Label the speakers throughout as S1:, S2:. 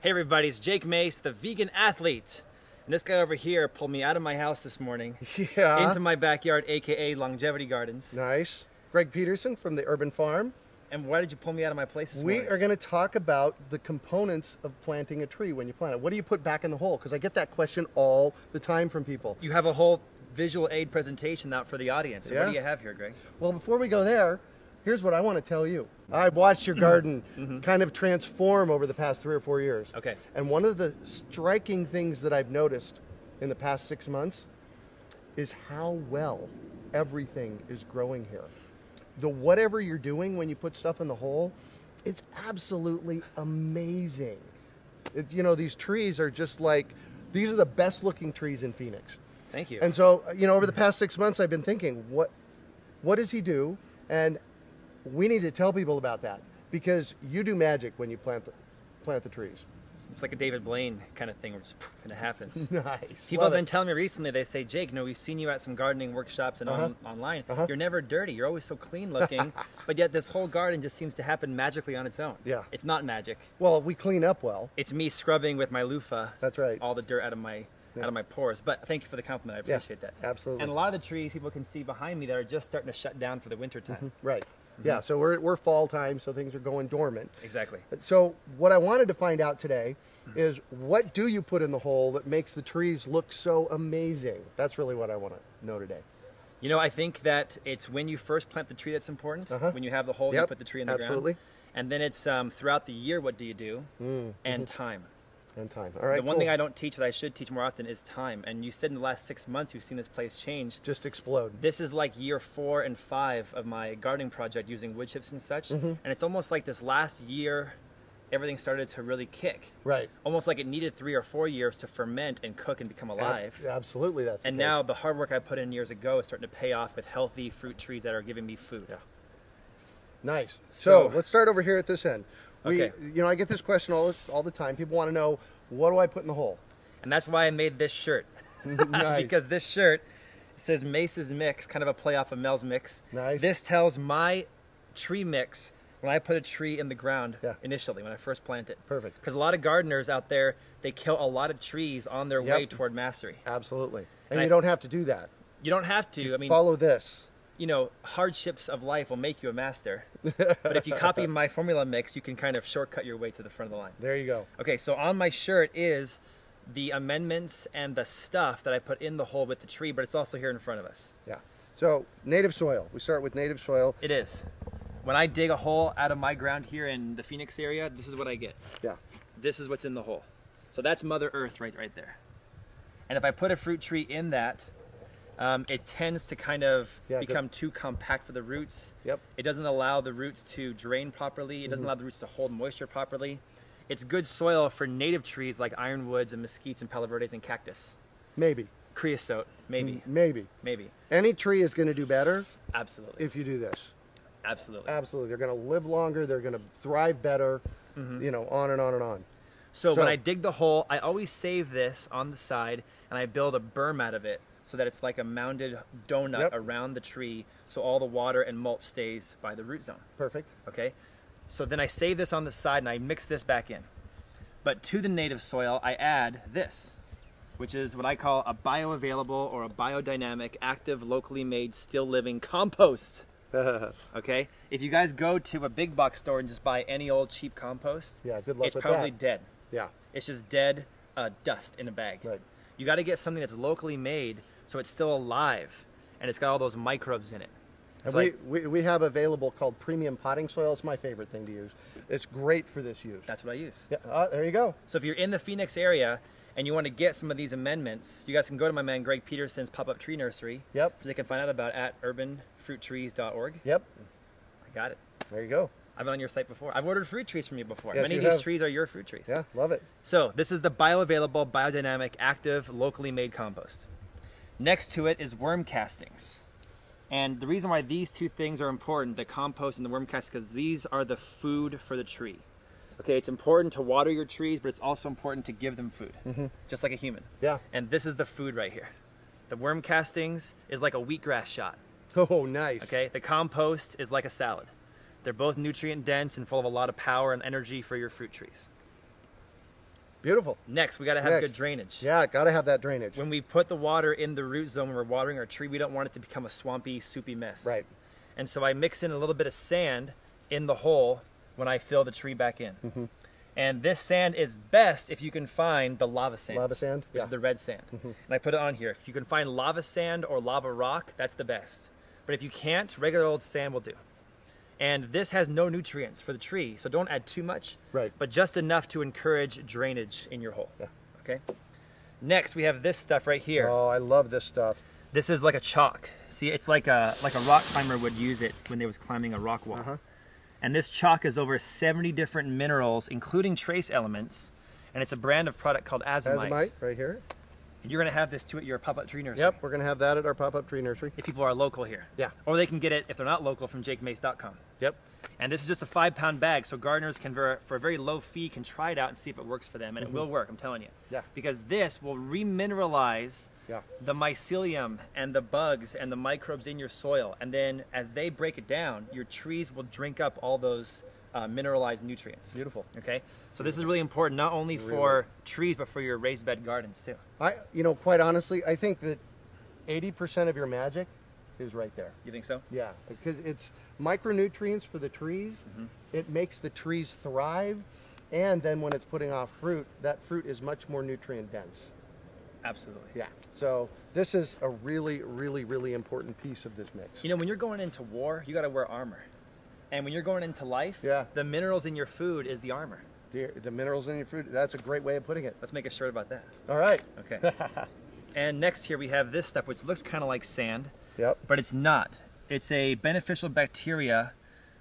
S1: Hey everybody, it's Jake Mace, the vegan athlete. And this guy over here pulled me out of my house this morning into my backyard, aka Longevity Gardens.
S2: Nice. Greg Peterson from the Urban Farm.
S1: And why did you pull me out of my place this morning?
S2: We are going to talk about the components of planting a tree when you plant it. What do you put back in the hole? Because I get that question all the time from people.
S1: You have a whole visual aid presentation out for the audience. So
S2: Yeah.
S1: what do you have here, Greg?
S2: Well, before we go there, here's what I want to tell you. I've watched your garden kind of transform over the past 3 or 4 years.
S1: Okay.
S2: And one of the striking things that I've noticed in the past 6 months is how well everything is growing here. The whatever you're doing when you put stuff in the hole, it's absolutely amazing. You know, these trees are just like, these are the best looking trees in Phoenix.
S1: Thank you.
S2: And so, you know, over the past 6 months, I've been thinking, what does he do? And we need to tell people about that, because you do magic when you plant the trees.
S1: It's like a David Blaine kind of thing where just poof, and it happens.
S2: Nice.
S1: People have been telling me recently, they say, Jake, you know, we've seen you at some gardening workshops and online. You're never dirty. You're always so clean looking. But yet this whole garden just seems to happen magically on its own.
S2: Yeah.
S1: It's not magic.
S2: Well, we clean up well.
S1: It's me scrubbing with my loofah.
S2: That's right.
S1: All the dirt out of my pores. But thank you for the compliment. I appreciate that.
S2: Absolutely.
S1: And a lot of the trees people can see behind me that are just starting to shut down for the winter time.
S2: Right. Yeah, so we're fall time, so things are going dormant.
S1: Exactly.
S2: So what I wanted to find out today is, what do you put in the hole that makes the trees look so amazing? That's really what I want to know today.
S1: You know, I think that it's when you first plant the tree that's important. When you have the hole, you put the tree in the ground. And then it's throughout the year, what do you do? And time.
S2: And time. All right.
S1: The one thing I don't teach that I should teach more often is time. And you said in the last 6 months you've seen this place change.
S2: Just explode.
S1: This is like year 4 and 5 of my gardening project using wood chips and such. And it's almost like this last year everything started to really kick.
S2: Right.
S1: Almost like it needed 3 or 4 years to ferment and cook and become alive.
S2: Absolutely, that's
S1: and
S2: the case.
S1: now the hard work I put in years ago is starting to pay off with healthy fruit trees that are giving me food.
S2: Yeah. Nice. So let's start over here at this end.
S1: Okay.
S2: You know, I get this question all the time. People want to know, what do I put in the hole?
S1: And that's why I made this shirt.
S2: Nice.
S1: Because this shirt says Mace's Mix, kind of a play off of Mel's Mix.
S2: Nice.
S1: This tells my tree mix when I put a tree in the ground initially, when I first plant it.
S2: Perfect.
S1: Because a lot of gardeners out there, they kill a lot of trees on their way toward mastery.
S2: Absolutely. And you don't have to do that.
S1: You don't have to. I mean,
S2: follow this.
S1: You know, hardships of life will make you a master. But if you copy my formula mix, you can kind of shortcut your way to the front of the line.
S2: There you go.
S1: Okay, so on my shirt is the amendments and the stuff that I put in the hole with the tree, but it's also here in front of us.
S2: Yeah. So, native soil. We start with native soil.
S1: It is. When I dig a hole out of my ground here in the Phoenix area, this is what I get.
S2: Yeah.
S1: This is what's in the hole. So that's Mother Earth right there. And if I put a fruit tree in that, it tends to kind of become too compact for the roots.
S2: Yep.
S1: It doesn't allow the roots to drain properly. It doesn't allow the roots to hold moisture properly. It's good soil for native trees like ironwoods and mesquites and palo verdes and cactus.
S2: Maybe.
S1: Creosote, maybe.
S2: Maybe.
S1: Maybe.
S2: Any tree is going to do better.
S1: Absolutely.
S2: If you do this.
S1: Absolutely.
S2: Absolutely. They're going to live longer. They're going to thrive better. You know, on and on and on.
S1: So when I dig the hole, I always save this on the side and I build a berm out of it, so that it's like a mounded donut around the tree, so all the water and mulch stays by the root zone.
S2: Perfect.
S1: Okay, so then I save this on the side and I mix this back in. But to the native soil, I add this, which is what I call a bioavailable or a biodynamic, active, locally made, still living compost. Okay, if you guys go to a big box store and just buy any old cheap compost,
S2: good luck with that.
S1: It's probably dead.
S2: Yeah.
S1: It's just dead dust in a bag.
S2: Right.
S1: You got to get something that's locally made, so it's still alive and it's got all those microbes in it.
S2: And we have available called premium potting soil. It's my favorite thing to use. It's great for this use.
S1: That's what I use.
S2: Yeah, there you go.
S1: So if you're in the Phoenix area and you want to get some of these amendments, you guys can go to my man Greg Peterson's pop-up tree nursery.
S2: Yep.
S1: Which they can find out about at urbanfruittrees.org.
S2: Yep.
S1: I got it.
S2: There you go.
S1: I've been on your site before. I've ordered fruit trees from you before.
S2: Yes,
S1: Many of these trees are your fruit trees.
S2: Yeah, love it.
S1: So this is the bioavailable, biodynamic, active, locally made compost. Next to it is worm castings. And the reason why these two things are important, the compost and the worm castings, because these are the food for the tree. Okay, it's important to water your trees, but it's also important to give them food, just like a human.
S2: Yeah.
S1: And this is the food right here. The worm castings is like a wheatgrass shot.
S2: Oh, nice.
S1: Okay, the compost is like a salad. They're both nutrient dense and full of a lot of power and energy for your fruit trees.
S2: Beautiful.
S1: Next, we got to have good drainage.
S2: Yeah, got to have that drainage.
S1: When we put the water in the root zone when we're watering our tree, we don't want it to become a swampy, soupy mess.
S2: Right.
S1: And so I mix in a little bit of sand in the hole when I fill the tree back in.
S2: Mm-hmm.
S1: And this sand is best if you can find the lava sand.
S2: Lava sand?
S1: Which is the red sand. And I put it on here. If you can find lava sand or lava rock, that's the best. But if you can't, regular old sand will do. And this has no nutrients for the tree, so don't add too much,
S2: right?
S1: But just enough to encourage drainage in your hole.
S2: Yeah.
S1: Okay. Next, we have this stuff right here.
S2: Oh, I love this stuff.
S1: This is like a chalk. See, it's like a rock climber would use it when they was climbing a rock wall. And this chalk is over 70 different minerals, including trace elements, and it's a brand of product called Azomite.
S2: Azomite, right here.
S1: And you're going to have this too at your pop-up tree nursery.
S2: Yep, we're going to have that at our pop-up tree nursery.
S1: If people are local here.
S2: Yeah.
S1: Or they can get it, if they're not local, from jakemace.com.
S2: Yep.
S1: And this is just a 5-pound bag, so gardeners can, for a very low fee, can try it out and see if it works for them, and it will work, I'm telling you.
S2: Yeah.
S1: Because this will remineralize the mycelium and the bugs and the microbes in your soil, and then as they break it down, your trees will drink up all those mineralized nutrients.
S2: Beautiful.
S1: Okay, so this is really important, not only for trees, but for your raised bed gardens too.
S2: Quite honestly, I think that 80% of your magic is right there.
S1: You think so?
S2: Yeah, because it's micronutrients for the trees. It makes the trees thrive, and then when it's putting off fruit, that fruit is much more nutrient dense.
S1: Absolutely.
S2: Yeah. So this is a really, really, really important piece of this mix.
S1: You know, when you're going into war, you got to wear armor. And when you're going into life, the minerals in your food is the armor.
S2: The minerals in your food, that's a great way of putting it.
S1: Let's make a shirt about that.
S2: All right.
S1: Okay. And next here we have this stuff, which looks kind of like sand.
S2: Yep.
S1: But it's not. It's a beneficial bacteria,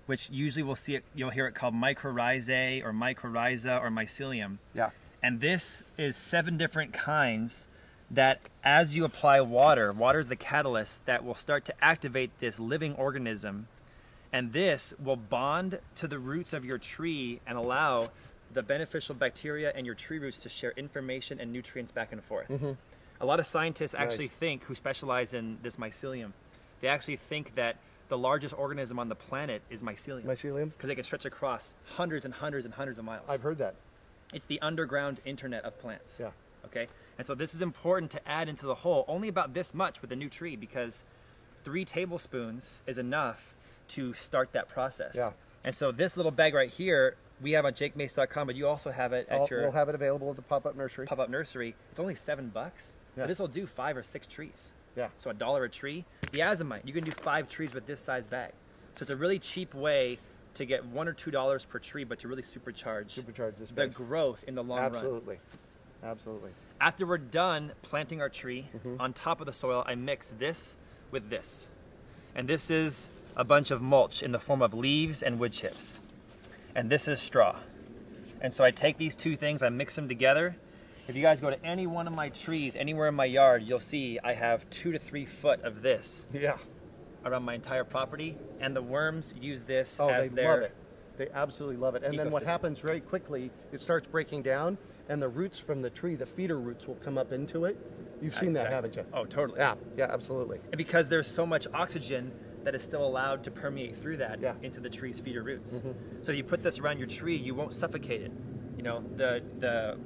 S1: which usually you'll hear it called Mycorrhizae or Mycorrhiza or Mycelium.
S2: Yeah.
S1: And this is 7 different kinds that as you apply water is the catalyst that will start to activate this living organism. And this will bond to the roots of your tree and allow the beneficial bacteria and your tree roots to share information and nutrients back and forth. A lot of scientists actually think, who specialize in this mycelium, they actually think that the largest organism on the planet is mycelium.
S2: Mycelium?
S1: Because they can stretch across hundreds and hundreds and hundreds of miles.
S2: I've heard that.
S1: It's the underground internet of plants.
S2: Yeah.
S1: Okay? And so this is important to add into the hole, only about this much with a new tree, because 3 tablespoons is enough to start that process.
S2: Yeah.
S1: And so this little bag right here, we have on jakemace.com, but you also have it at your...
S2: We'll have it available at the pop-up nursery.
S1: Pop-up nursery. It's only $7. Yeah. But this will do 5 or 6 trees.
S2: Yeah.
S1: So $1 a tree. The Azomite, you can do 5 trees with this size bag. So it's a really cheap way to get $1 or $2 per tree, but to really supercharge
S2: this
S1: the growth in the long run.
S2: Absolutely. Absolutely.
S1: After we're done planting our tree, on top of the soil, I mix this with this. And this is a bunch of mulch in the form of leaves and wood chips. And this is straw. And so I take these 2 things, I mix them together. If you guys go to any one of my trees, anywhere in my yard, you'll see I have 2 to 3 foot of this around my entire property. And the worms use this as
S2: they love it. They absolutely love it. And then what happens very quickly, it starts breaking down, and the roots from the tree, the feeder roots, will come up into it. You've seen that, haven't you?
S1: Oh, totally.
S2: Yeah, absolutely.
S1: And because there's so much oxygen that is still allowed to permeate through that into the tree's feeder roots. So if you put this around your tree, you won't suffocate it. You know,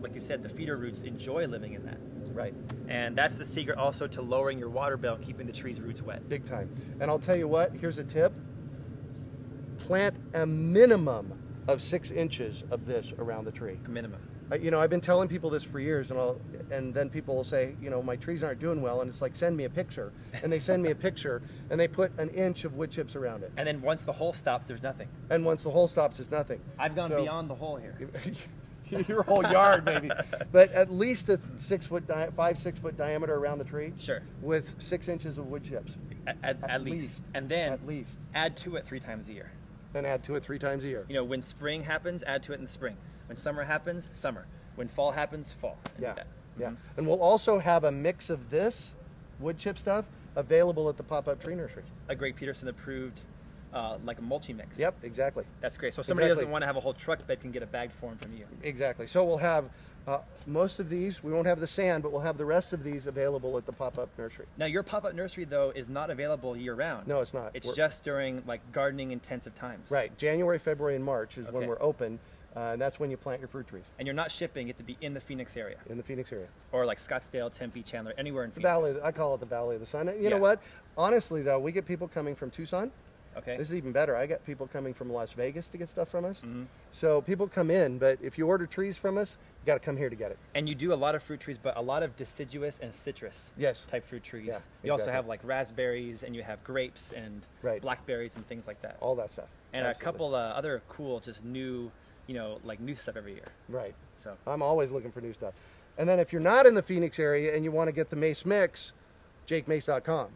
S1: like you said, the feeder roots enjoy living in that.
S2: Right.
S1: And that's the secret also to lowering your water bill and keeping the tree's roots wet.
S2: Big time. And I'll tell you what, here's a tip. Plant a minimum of 6 inches of this around the tree.
S1: A minimum.
S2: I've been telling people this for years, and then people will say, my trees aren't doing well, and it's like, send me a picture. And they send me a picture, and they put an inch of wood chips around it.
S1: And then once the hole stops, there's nothing.
S2: And once the hole stops, there's nothing.
S1: I've gone beyond the hole here.
S2: Your whole yard, maybe. But at least a 6 foot, 6 foot diameter around the tree.
S1: Sure.
S2: With 6 inches of wood chips.
S1: At least. And then
S2: at least
S1: add to it 3 times a year.
S2: Then add to it 3 times a year.
S1: When spring happens, add to it in the spring. When summer happens, summer. When fall happens, fall.
S2: Yeah. And we'll also have a mix of this wood chip stuff available at the pop-up tree nursery.
S1: A great Peterson approved, like a mulching mix.
S2: Yep, exactly.
S1: That's great. So if somebody doesn't want to have a whole truck bed, can get a bagged form from you.
S2: Exactly. So we'll have most of these. We won't have the sand, but we'll have the rest of these available at the pop-up nursery.
S1: Now your pop-up nursery though is not available year-round.
S2: No, it's not.
S1: It's just during like gardening intensive times.
S2: Right. January, February, and March is when we're open. And that's when you plant your fruit trees.
S1: And you're not shipping it to be in the Phoenix area.
S2: In the Phoenix area.
S1: Or like Scottsdale, Tempe, Chandler, anywhere in
S2: The
S1: Phoenix.
S2: Valley, I call it the Valley of the Sun. You know what? Honestly, though, we get people coming from Tucson.
S1: Okay.
S2: This is even better. I get people coming from Las Vegas to get stuff from us.
S1: Mm-hmm.
S2: So people come in, but if you order trees from us, you got to come here to get it.
S1: And you do a lot of fruit trees, but a lot of deciduous and citrus type fruit trees.
S2: Yeah,
S1: you also have like raspberries, and you have grapes and blackberries and things like that.
S2: All that stuff.
S1: And a couple other cool, just new, like new stuff every year.
S2: Right.
S1: So
S2: I'm always looking for new stuff. And then if you're not in the Phoenix area and you want to get the Mace mix, jakemace.com.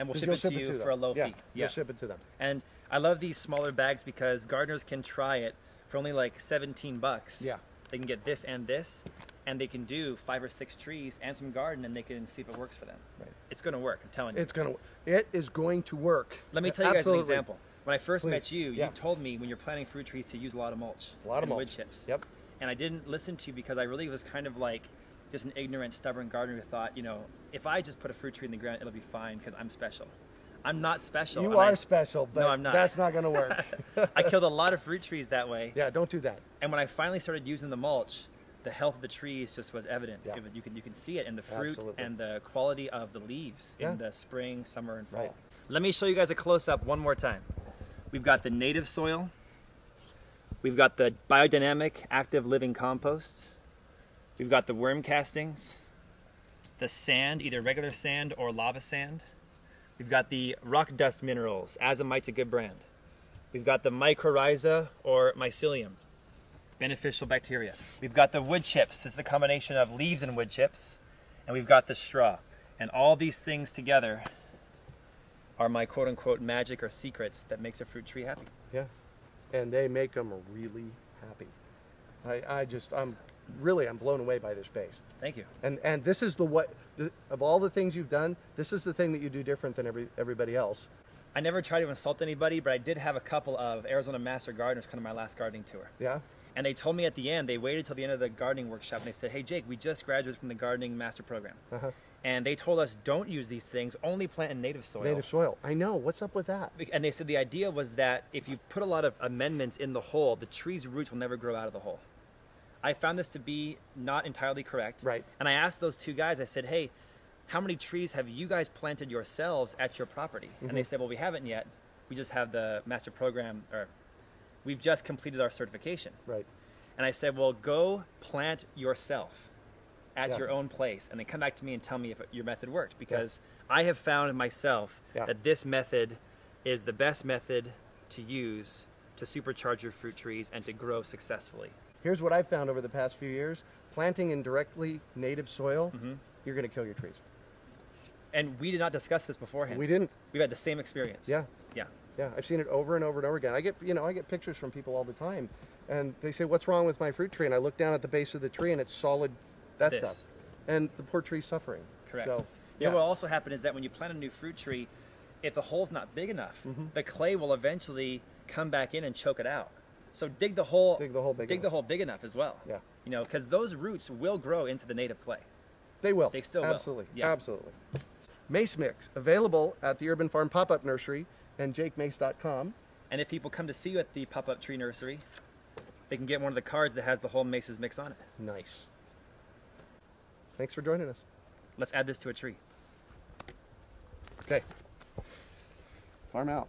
S1: And we'll ship it to you for a low fee.
S2: Yeah, we'll ship it to them.
S1: And I love these smaller bags because gardeners can try it for only like 17 bucks.
S2: Yeah.
S1: They can get this, and they can do 5 or 6 trees and some garden, and they can see if it works for them.
S2: Right.
S1: It's going to work, I'm telling you.
S2: It is going to work.
S1: Let me tell you guys an example. When I first met you, you told me when you're planting fruit trees to use a lot of mulch.
S2: A lot of mulch.
S1: Wood chips.
S2: Yep.
S1: And I didn't listen to you because I really was kind of like just an ignorant, stubborn gardener who thought, if I just put a fruit tree in the ground, it'll be fine because I'm special. I'm not special.
S2: You are special, but
S1: no, I'm not.
S2: That's not going to work.
S1: I killed a lot of fruit trees that way.
S2: Yeah, don't do that.
S1: And when I finally started using the mulch, the health of the trees just was evident.
S2: Yeah.
S1: You can see it in the fruit and the quality of the leaves in the spring, summer, and fall.
S2: Right.
S1: Let me show you guys a close-up one more time. We've got the native soil. We've got the biodynamic active living compost. We've got the worm castings, the sand, either regular sand or lava sand. We've got the rock dust minerals. Azomite's a good brand. We've got the Mycorrhizae or Mycelium, beneficial bacteria. We've got the wood chips. This is a combination of leaves and wood chips. And we've got the straw. And all these things together are my quote-unquote magic or secrets that makes a fruit tree happy.
S2: Yeah, and they make them really happy. I'm blown away by this base.
S1: Thank you.
S2: And this is of all the things you've done, this is the thing that you do different than everybody else.
S1: I never try to insult anybody, but I did have a couple of Arizona Master Gardeners come to my last gardening tour.
S2: Yeah.
S1: And they told me at the end, they waited till the end of the gardening workshop, and they said, hey, Jake, we just graduated from the gardening master program. And they told us, don't use these things, only plant in native soil.
S2: Native soil. I know. What's up with that?
S1: And they said the idea was that if you put a lot of amendments in the hole, the tree's roots will never grow out of the hole. I found this to be not entirely correct.
S2: Right.
S1: And I asked those two guys, I said, hey, how many trees have you guys planted yourselves at your property? And they said, well, we haven't yet. We just have the master program, or we've just completed our certification.
S2: Right.
S1: And I said, well, go plant yourself at your own place, and then come back to me and tell me if your method worked, because I have found myself that this method is the best method to use to supercharge your fruit trees and to grow successfully.
S2: Here's what I've found over the past few years. Planting in directly native soil, you're going to kill your trees.
S1: And we did not discuss this beforehand.
S2: We didn't.
S1: We've had the same experience.
S2: Yeah.
S1: Yeah.
S2: Yeah, I've seen it over and over and over again. I get pictures from people all the time, and they say, what's wrong with my fruit tree? And I look down at the base of the tree, and it's solid, stuff. And the poor tree's suffering.
S1: Correct.
S2: So,
S1: what will also happen is that when you plant a new fruit tree, if the hole's not big enough, the clay will eventually come back in and choke it out. So dig the hole big enough as well.
S2: Yeah.
S1: Because those roots will grow into the native clay.
S2: They will.
S1: They still
S2: Absolutely.
S1: will. Yeah.
S2: Absolutely. Mace Mix, available at the Urban Farm Pop-Up Nursery and jakemace.com.
S1: And if people come to see you at the Pop-Up Tree Nursery, they can get one of the cards that has the whole Mace's mix on it.
S2: Nice. Thanks for joining us.
S1: Let's add this to a tree.
S2: Okay. Farm out.